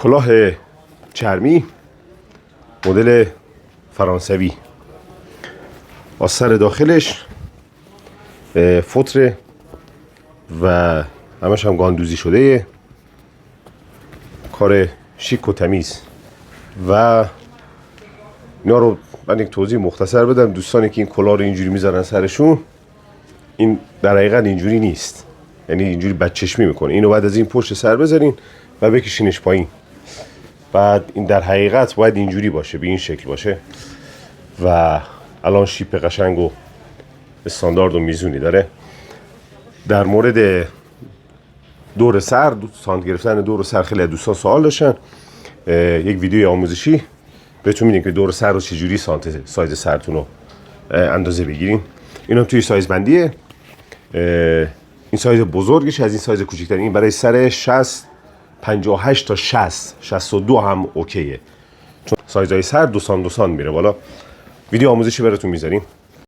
کلاه چرمی مدل فرانسوی با سر داخلش فوتره و همش هم گاندوزی شده، کار شیک و تمیز. و اینا رو من یک توضیح مختصر بدم. دوستانی که این کلاه رو اینجوری میذارن سرشون، این در حقیقت اینجوری نیست، یعنی اینجوری بدچشمی میکنه. اینو بعد از این پشت سر بذارین و بکشینش پایین. بعد این در حقیقت باید اینجوری باشه، به این شکل باشه. و الان شیپ قشنگ و استاندارد و میزونی داره. در مورد دور سر، سانت گرفتن دور سر، خیلی دوستان سوال داشتن. یک ویدیوی آموزشی بهتون میدیم که دور سر رو چجوری سایز سرتون رو اندازه بگیرین. اینا توی سایز بندیه. این سایز بزرگش از این سایز کوچیک‌تر. این برای سر 60 58 تا 60 62 هم اوکیه، چون سایزهای سر 2 سان میره بالا. ویدیو آموزشی براتون میذاریم.